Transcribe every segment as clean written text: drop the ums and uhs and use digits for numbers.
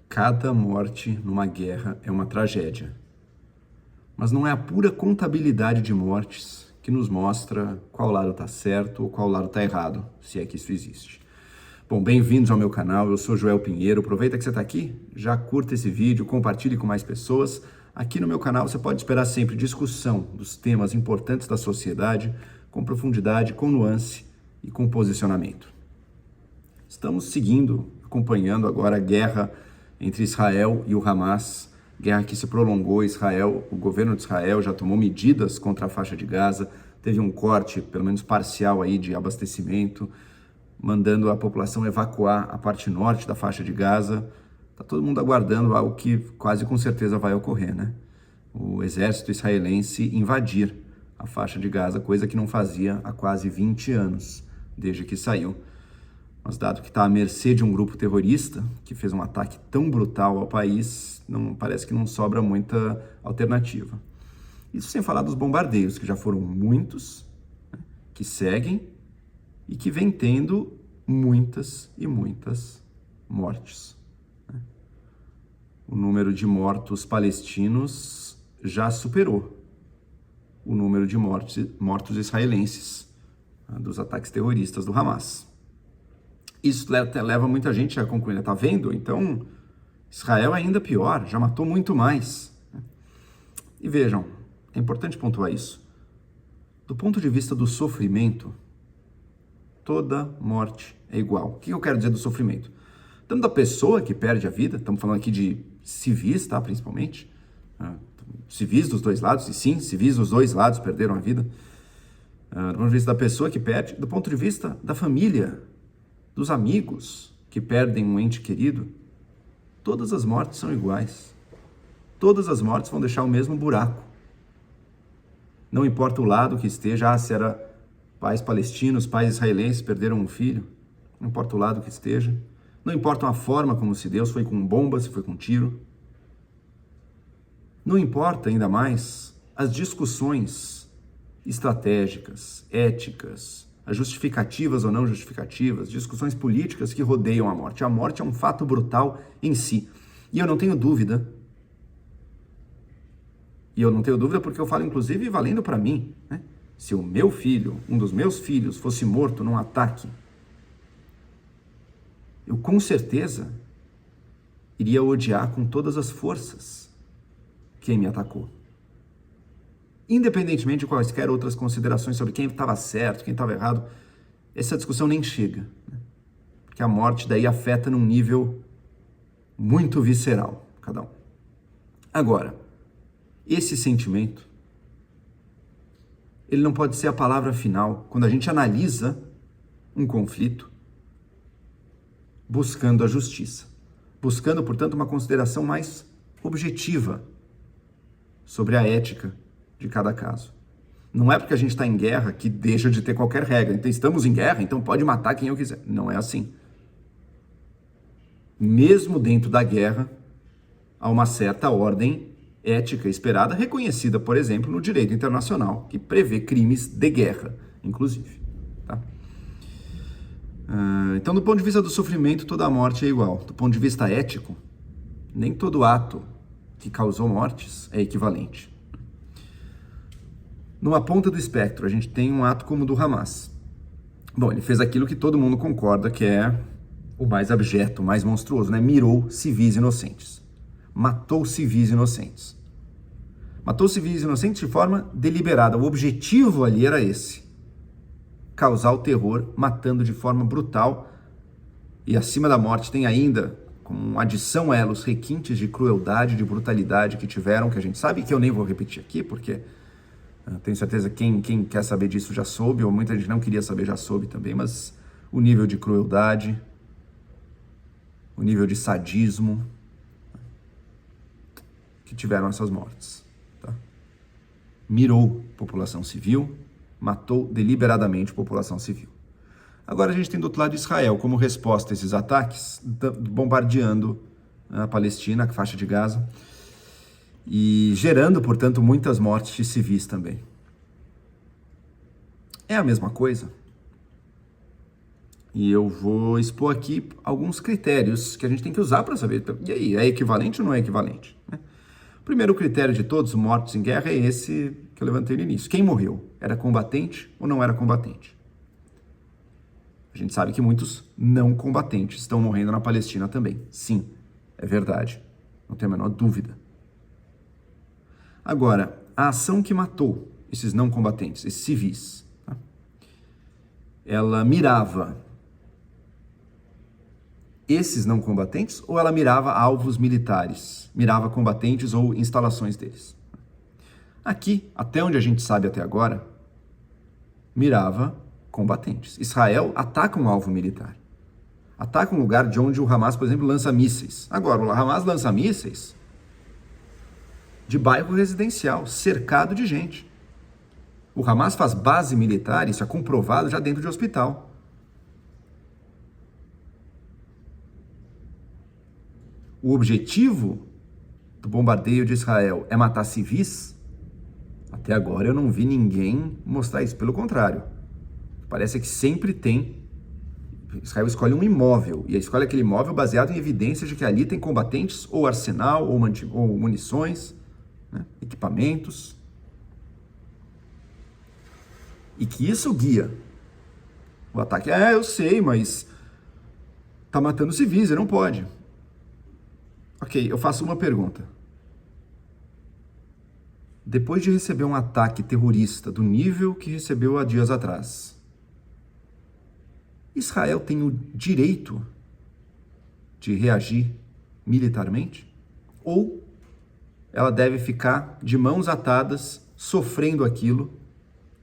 Cada morte numa guerra é uma tragédia. Mas não é a pura contabilidade de mortes que nos mostra qual lado está certo ou qual lado está errado, se é que isso existe. Bom, bem-vindos ao meu canal, eu sou Joel Pinheiro. Aproveita que você está aqui, já curta esse vídeo, compartilhe com mais pessoas. Aqui no meu canal você pode esperar sempre discussão dos temas importantes da sociedade, com profundidade, com nuance e com posicionamento. Estamos acompanhando agora a guerra entre Israel e o Hamas, guerra que se prolongou. O governo de Israel já tomou medidas contra a faixa de Gaza, teve um corte, pelo menos parcial, aí, de abastecimento, mandando a população evacuar a parte norte da faixa de Gaza. Está todo mundo aguardando algo que quase com certeza vai ocorrer, né? O exército israelense invadir a faixa de Gaza, coisa que não fazia há quase 20 anos, desde que saiu. Mas dado que está à mercê de um grupo terrorista que fez um ataque tão brutal ao país, parece que não sobra muita alternativa. Isso sem falar dos bombardeios, que já foram muitos, né, que seguem e que vem tendo muitas e muitas mortes. Né? O número de mortos palestinos já superou o número de mortos israelenses, né, dos ataques terroristas do Hamas. Isso leva muita gente a concluir, tá vendo? Então, Israel é ainda pior, já matou muito mais. E vejam, é importante pontuar isso. Do ponto de vista do sofrimento, toda morte é igual. O que eu quero dizer do sofrimento? Tanto da pessoa que perde a vida, estamos falando aqui de civis, tá? Principalmente, civis dos dois lados, e sim, civis dos dois lados perderam a vida. Do ponto de vista da pessoa que perde, do ponto de vista da família, dos amigos que perdem um ente querido, todas as mortes são iguais. Todas as mortes vão deixar o mesmo buraco. Não importa o lado que esteja, se era pais palestinos, pais israelenses perderam um filho, não importa o lado que esteja, não importa a forma como se deu, se foi com bomba, se foi com tiro. Não importa ainda mais as discussões estratégicas, éticas, as justificativas ou não justificativas, discussões políticas que rodeiam a morte. A morte é um fato brutal em si. E eu não tenho dúvida porque eu falo inclusive valendo para mim, né? Se o meu filho, um dos meus filhos, fosse morto num ataque, eu com certeza iria odiar com todas as forças quem me atacou. Independentemente de quaisquer outras considerações sobre quem estava certo, quem estava errado, essa discussão nem chega, né? Porque a morte daí afeta num nível muito visceral, cada um. Agora, esse sentimento, ele não pode ser a palavra final quando a gente analisa um conflito buscando a justiça, buscando, portanto, uma consideração mais objetiva sobre a ética de cada caso. Não é porque a gente está em guerra que deixa de ter qualquer regra. Então, estamos em guerra, então pode matar quem eu quiser. Não é assim. Mesmo dentro da guerra, há uma certa ordem ética esperada, reconhecida, por exemplo, no direito internacional, que prevê crimes de guerra, inclusive. Tá? Então, do ponto de vista do sofrimento, toda a morte é igual. Do ponto de vista ético, nem todo ato que causou mortes é equivalente. Numa ponta do espectro, a gente tem um ato como o do Hamas. Bom, ele fez aquilo que todo mundo concorda que é o mais abjeto, o mais monstruoso, né? Mirou civis inocentes. Matou civis inocentes. Matou civis inocentes de forma deliberada. O objetivo ali era esse: causar o terror, matando de forma brutal. E acima da morte tem ainda, como adição a ela, os requintes de crueldade, de brutalidade que tiveram, que a gente sabe, que eu nem vou repetir aqui, porque tenho certeza que quem quer saber disso já soube, ou muita gente não queria saber já soube também, mas o nível de crueldade, o nível de sadismo que tiveram essas mortes. Tá? Mirou população civil, matou deliberadamente população civil. Agora a gente tem do outro lado de Israel, como resposta a esses ataques, bombardeando a Palestina, a faixa de Gaza, e gerando, portanto, muitas mortes de civis também. É a mesma coisa? E eu vou expor aqui alguns critérios que a gente tem que usar para saber, e aí, é equivalente ou não é equivalente? Né? O primeiro critério de todos os mortos em guerra é esse que eu levantei no início. Quem morreu? Era combatente ou não era combatente? A gente sabe que muitos não combatentes estão morrendo na Palestina também. Sim, é verdade. Não tem a menor dúvida. Agora, a ação que matou esses não combatentes, esses civis, tá? Ela mirava esses não combatentes ou ela mirava alvos militares, mirava combatentes ou instalações deles? Aqui, até onde a gente sabe até agora, mirava combatentes. Israel ataca um alvo militar. Ataca um lugar de onde o Hamas, por exemplo, lança mísseis. Agora, o Hamas lança mísseis de bairro residencial, cercado de gente. O Hamas faz base militar, isso é comprovado já dentro de hospital. O objetivo do bombardeio de Israel é matar civis? Até agora eu não vi ninguém mostrar isso. Pelo contrário, parece que sempre tem. Israel escolhe um imóvel e escolhe aquele imóvel baseado em evidências de que ali tem combatentes ou arsenal ou munições, né, equipamentos. E que isso guia o ataque. Eu sei, mas tá matando civis, não pode. Ok, eu faço uma pergunta. Depois de receber um ataque terrorista do nível que recebeu há dias atrás, Israel tem o direito de reagir militarmente? Ou ela deve ficar de mãos atadas, sofrendo aquilo?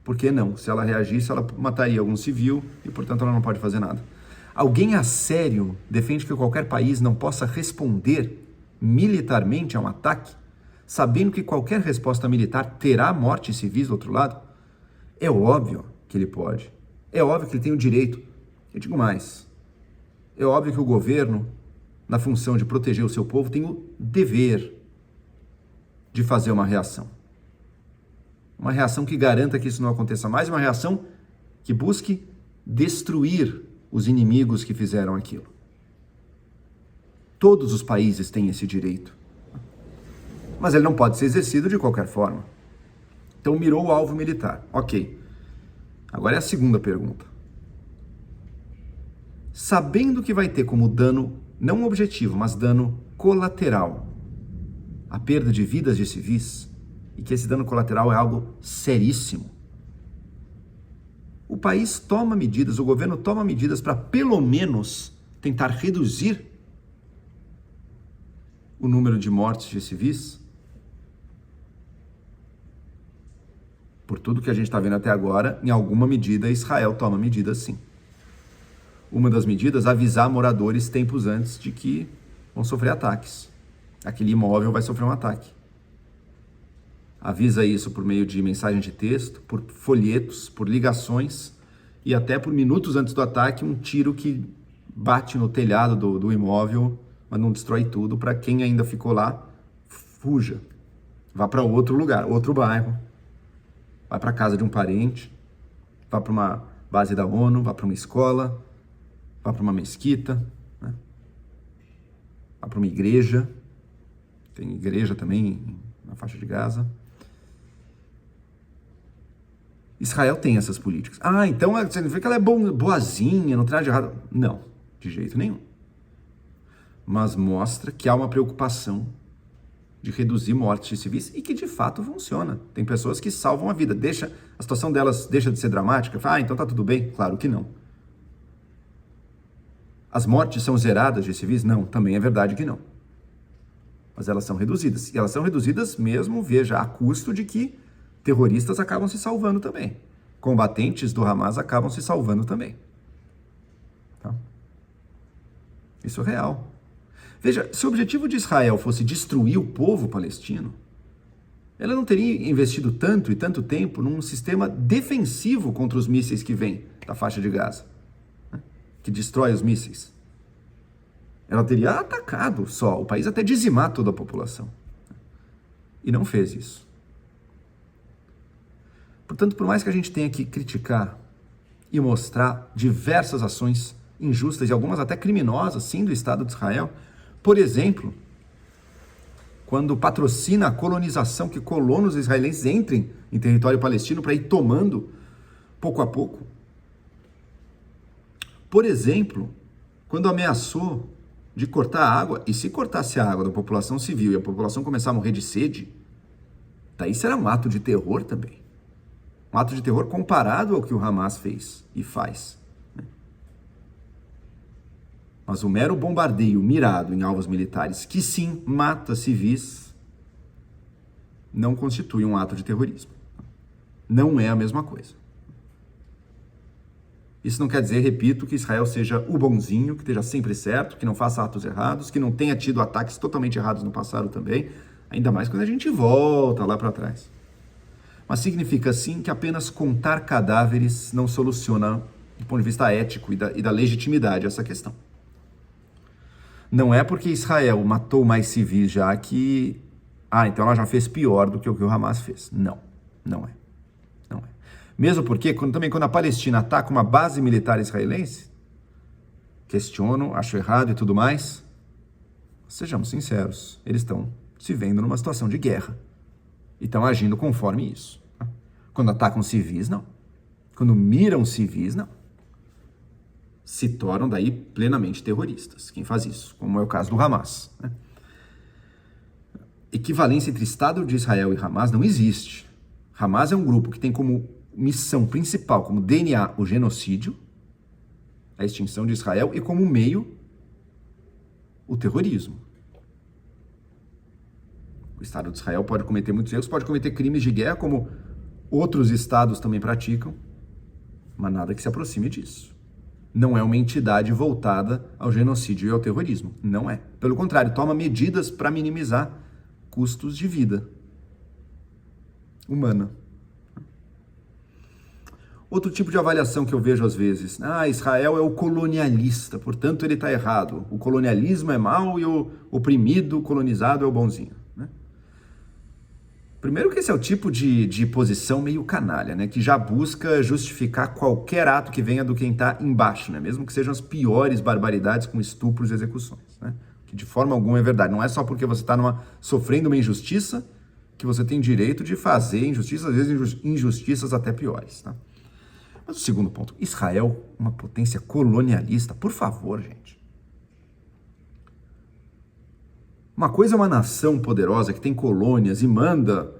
Porque não, se ela reagisse, ela mataria algum civil e, portanto, ela não pode fazer nada. Alguém a sério defende que qualquer país não possa responder militarmente a um ataque, sabendo que qualquer resposta militar terá mortes civis do outro lado? É óbvio que ele pode. É óbvio que ele tem o direito. Eu digo mais. É óbvio que o governo, na função de proteger o seu povo, tem o dever de fazer uma reação. Uma reação que garanta que isso não aconteça mais, uma reação que busque destruir os inimigos que fizeram aquilo. Todos os países têm esse direito. Mas ele não pode ser exercido de qualquer forma. Então mirou o alvo militar. Ok. Agora é a segunda pergunta. Sabendo que vai ter como dano, não objetivo, mas dano colateral, a perda de vidas de civis, e que esse dano colateral é algo seríssimo, o país toma medidas, o governo toma medidas para pelo menos tentar reduzir o número de mortes de civis? Por tudo que a gente está vendo até agora, em alguma medida, Israel toma medidas sim. Uma das medidas, avisar moradores tempos antes de que vão sofrer ataques. Aquele imóvel vai sofrer um ataque. Avisa isso por meio de mensagem de texto, por folhetos, por ligações e até por minutos antes do ataque, um tiro que bate no telhado do imóvel, mas não destrói tudo, para quem ainda ficou lá, fuja. Vá para outro lugar, outro bairro. Vai para a casa de um parente, vá para uma base da ONU, vá para uma escola, vá para uma mesquita, né? Vá para uma igreja. Tem igreja também na faixa de Gaza. Israel tem essas políticas. Então significa que ela é boazinha, não traz de errado. Não, de jeito nenhum. Mas mostra que há uma preocupação de reduzir mortes de civis e que de fato funciona. Tem pessoas que salvam a vida. A situação delas deixa de ser dramática. Então tá tudo bem? Claro que não. As mortes são zeradas de civis? Não, também é verdade que não. Mas elas são reduzidas. E elas são reduzidas mesmo, veja, a custo de que terroristas acabam se salvando também. Combatentes do Hamas acabam se salvando também. Tá? Isso é real. Veja, se o objetivo de Israel fosse destruir o povo palestino, ela não teria investido tanto e tanto tempo num sistema defensivo contra os mísseis que vêm da faixa de Gaza, né? Que destrói os mísseis. Ela teria atacado só o país até dizimar toda a população. E não fez isso. Portanto, por mais que a gente tenha que criticar e mostrar diversas ações injustas e algumas até criminosas, sim, do Estado de Israel. Por exemplo, quando patrocina a colonização, que colonos israelenses entrem em território palestino para ir tomando pouco a pouco. Por exemplo, quando ameaçou de cortar a água, e se cortasse a água da população civil e a população começar a morrer de sede, daí será um ato de terror também. Um ato de terror comparado ao que o Hamas fez e faz. Mas o mero bombardeio mirado em alvos militares, que sim, mata civis, não constitui um ato de terrorismo. Não é a mesma coisa. Isso não quer dizer, repito, que Israel seja o bonzinho, que esteja sempre certo, que não faça atos errados, que não tenha tido ataques totalmente errados no passado também, ainda mais quando a gente volta lá para trás. Mas significa, sim, que apenas contar cadáveres não soluciona, do ponto de vista ético e da legitimidade, essa questão. Não é porque Israel matou mais civis já que... então ela já fez pior do que o Hamas fez. Não, não é. Não é. Mesmo porque, quando a Palestina ataca uma base militar israelense, questiono, acho errado e tudo mais, sejamos sinceros, eles estão se vendo numa situação de guerra. E estão agindo conforme isso. Quando atacam civis, não. Quando miram civis, não. Se tornam daí plenamente terroristas. Quem faz isso? Como é o caso do Hamas. Equivalência entre Estado de Israel e Hamas não existe. Hamas é um grupo que tem como missão principal, como DNA, o genocídio, a extinção de Israel, e como meio, o terrorismo. O Estado de Israel pode cometer muitos erros, pode cometer crimes de guerra, como outros estados também praticam, mas nada que se aproxime disso. Não é uma entidade voltada ao genocídio e ao terrorismo. Não é. Pelo contrário, toma medidas para minimizar custos de vida humana. Outro tipo de avaliação que eu vejo às vezes, Israel é o colonialista, portanto ele está errado. O colonialismo é mau e o oprimido, colonizado é o bonzinho. Primeiro que esse é o tipo de posição meio canalha, que já busca justificar qualquer ato que venha do quem está embaixo, mesmo que sejam as piores barbaridades com estupros e execuções, que de forma alguma é verdade. Não é só porque você está sofrendo uma injustiça que você tem direito de fazer injustiças, às vezes injustiças até piores. Mas o segundo ponto, Israel, uma potência colonialista, por favor, gente. Uma coisa é uma nação poderosa que tem colônias e manda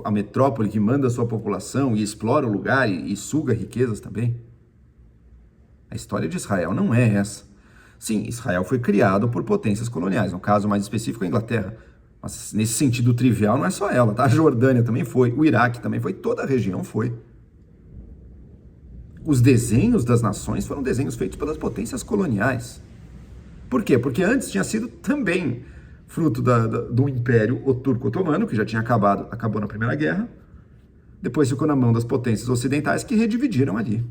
a metrópole, que manda a sua população e explora o lugar e suga riquezas também. A história de Israel não é essa. Sim, Israel foi criado por potências coloniais, no caso mais específico a Inglaterra. Mas nesse sentido trivial não é só ela, tá? A Jordânia também foi, o Iraque também foi, toda a região foi. Os desenhos das nações foram desenhos feitos pelas potências coloniais. Por quê? Porque antes tinha sido também fruto do Império Turco-Otomano, que já tinha acabou na Primeira Guerra. Depois ficou na mão das potências ocidentais, que redividiram ali.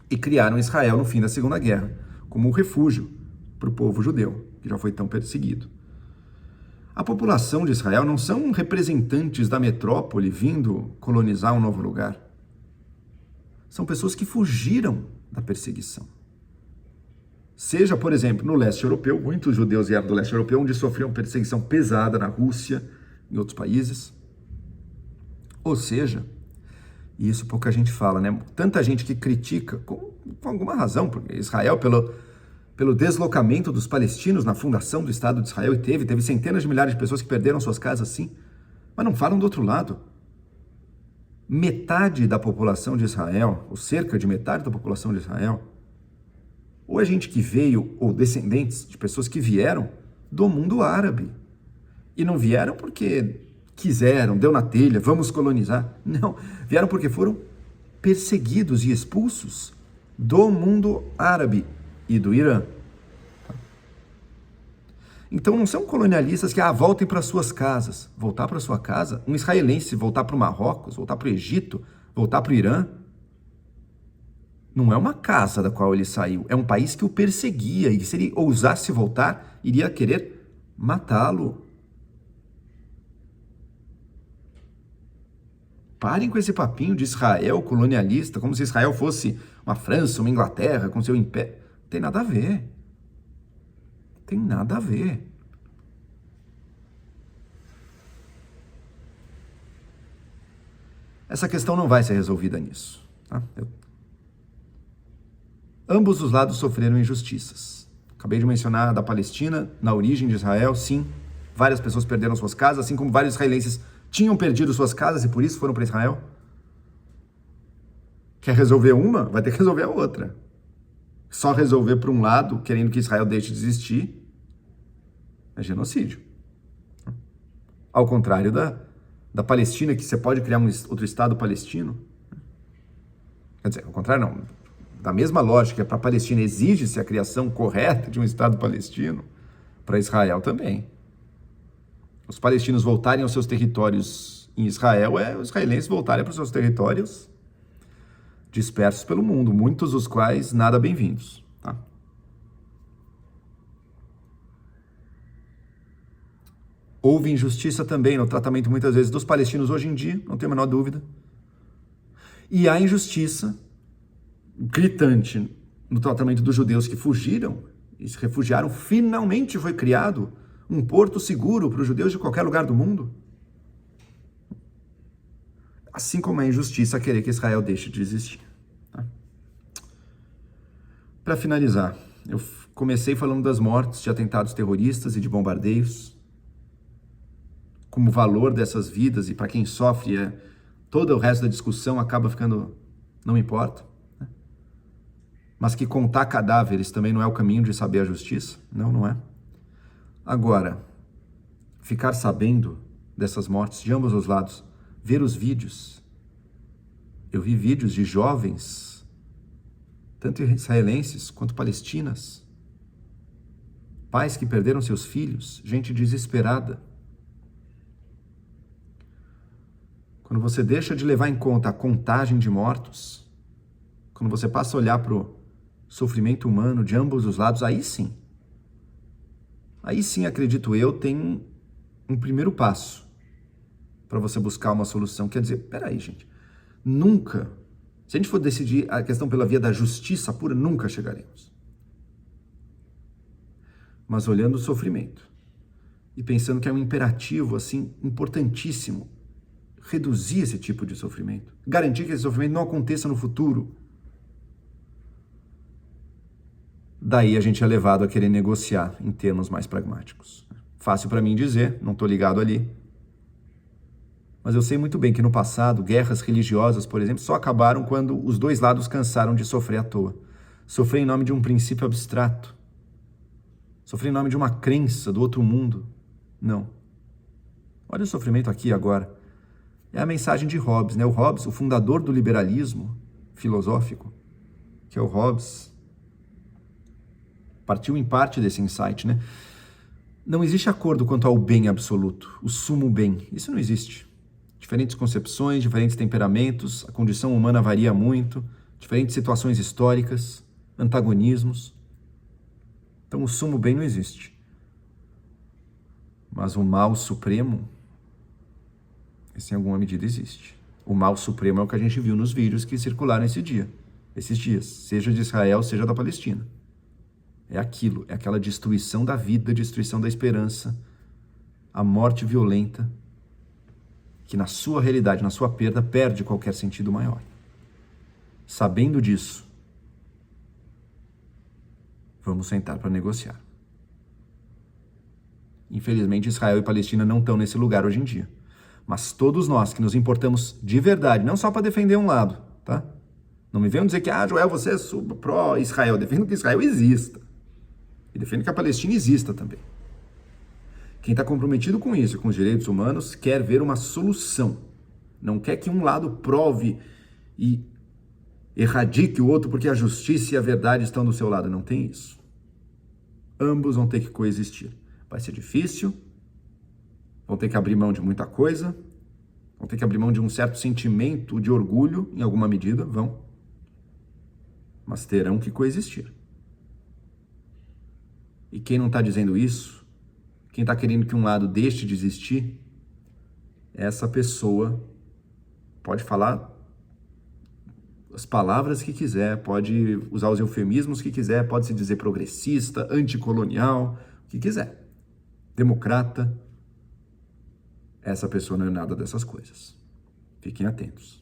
E criaram Israel no fim da Segunda Guerra, como um refúgio para o povo judeu, que já foi tão perseguido. A população de Israel não são representantes da metrópole vindo colonizar um novo lugar. São pessoas que fugiram da perseguição. Seja, por exemplo, no leste europeu, muitos judeus vieram do leste europeu, onde sofriam perseguição pesada na Rússia, em outros países. Ou seja, e isso pouca gente fala, tanta gente que critica, com alguma razão, porque Israel, pelo deslocamento dos palestinos na fundação do Estado de Israel, e teve centenas de milhares de pessoas que perderam suas casas, sim, mas não falam do outro lado. Metade da população de Israel, ou cerca de metade da população de Israel, ou é gente que veio, ou descendentes de pessoas que vieram do mundo árabe. E não vieram porque quiseram, deu na telha, vamos colonizar. Não, vieram porque foram perseguidos e expulsos do mundo árabe e do Irã. Então não são colonialistas que voltem para suas casas. Voltar para sua casa, um israelense voltar para o Marrocos, voltar para o Egito, voltar para o Irã, não é uma casa da qual ele saiu, é um país que o perseguia, e se ele ousasse voltar, iria querer matá-lo. Parem com esse papinho de Israel colonialista, como se Israel fosse uma França, uma Inglaterra, com seu império. Não tem nada a ver. Tem nada a ver. Essa questão não vai ser resolvida nisso. Tá? Ambos os lados sofreram injustiças. Acabei de mencionar da Palestina, na origem de Israel, sim. Várias pessoas perderam suas casas, assim como vários israelenses tinham perdido suas casas e por isso foram para Israel. Quer resolver uma? Vai ter que resolver a outra. Só resolver para um lado, querendo que Israel deixe de existir, é genocídio. Ao contrário da Palestina, que você pode criar outro Estado palestino. Quer dizer, ao contrário não. Da mesma lógica, para a Palestina exige-se a criação correta de um Estado palestino, para Israel também. Os palestinos voltarem aos seus territórios em Israel, os israelenses voltarem para os seus territórios dispersos pelo mundo, muitos dos quais nada bem-vindos. Tá? Houve injustiça também no tratamento, muitas vezes, dos palestinos hoje em dia, não tenho a menor dúvida. E há injustiça gritante no tratamento dos judeus que fugiram e se refugiaram. Finalmente foi criado um porto seguro para os judeus de qualquer lugar do mundo. Assim como é injustiça querer que Israel deixe de existir. Tá? Para finalizar, eu comecei falando das mortes de atentados terroristas e de bombardeios, como valor dessas vidas, e para quem sofre, todo o resto da discussão acaba ficando, não importa. Né? Mas que contar cadáveres também não é o caminho de saber a justiça? Não, não é. Agora, ficar sabendo dessas mortes de ambos os lados, ver os vídeos. Eu vi vídeos de jovens, tanto israelenses quanto palestinas, pais que perderam seus filhos, gente desesperada. Quando você deixa de levar em conta a contagem de mortos, quando você passa a olhar para o sofrimento humano de ambos os lados, aí sim, acredito eu, tem um primeiro passo para você buscar uma solução. Quer dizer, peraí, gente, nunca, se a gente for decidir a questão pela via da justiça pura, nunca chegaremos. Mas olhando o sofrimento e pensando que é um imperativo, assim, importantíssimo, reduzir esse tipo de sofrimento, garantir que esse sofrimento não aconteça no futuro. Daí a gente é levado a querer negociar em termos mais pragmáticos. Fácil para mim dizer, não estou ligado ali. Mas eu sei muito bem que no passado, guerras religiosas, por exemplo, só acabaram quando os dois lados cansaram de sofrer à toa. Sofrer em nome de um princípio abstrato. Sofrer em nome de uma crença do outro mundo. Não. Olha o sofrimento aqui agora. É a mensagem de Hobbes, né? O Hobbes, o fundador do liberalismo filosófico, que é o Hobbes, partiu em parte desse insight, né? Não existe acordo quanto ao bem absoluto, o sumo bem. Isso não existe. Diferentes concepções, diferentes temperamentos, a condição humana varia muito, diferentes situações históricas, antagonismos. Então o sumo bem não existe. Mas o mal supremo, esse em alguma medida existe. O mal supremo é o que a gente viu nos vídeos que circularam esses dias, seja de Israel, seja da Palestina. É aquilo, é aquela destruição da vida, destruição da esperança, a morte violenta, que na sua realidade, na sua perda, perde qualquer sentido maior. Sabendo disso, vamos sentar para negociar. Infelizmente, Israel e Palestina não estão nesse lugar hoje em dia. Mas todos nós que nos importamos de verdade, não só para defender um lado, tá? Não me venham dizer que, Joel, você é pró-Israel. Defendo que Israel exista. E defendo que a Palestina exista também. Quem está comprometido com isso, com os direitos humanos, quer ver uma solução. Não quer que um lado prove e erradique o outro porque a justiça e a verdade estão do seu lado. Não tem isso. Ambos vão ter que coexistir. Vai ser difícil, vão ter que abrir mão de muita coisa, vão ter que abrir mão de um certo sentimento de orgulho, em alguma medida, vão. Mas terão que coexistir. E quem não está dizendo isso, quem está querendo que um lado deixe de existir, é essa pessoa pode falar as palavras que quiser, pode usar os eufemismos que quiser, pode se dizer progressista, anticolonial, o que quiser. Democrata. Essa pessoa não é nada dessas coisas. Fiquem atentos.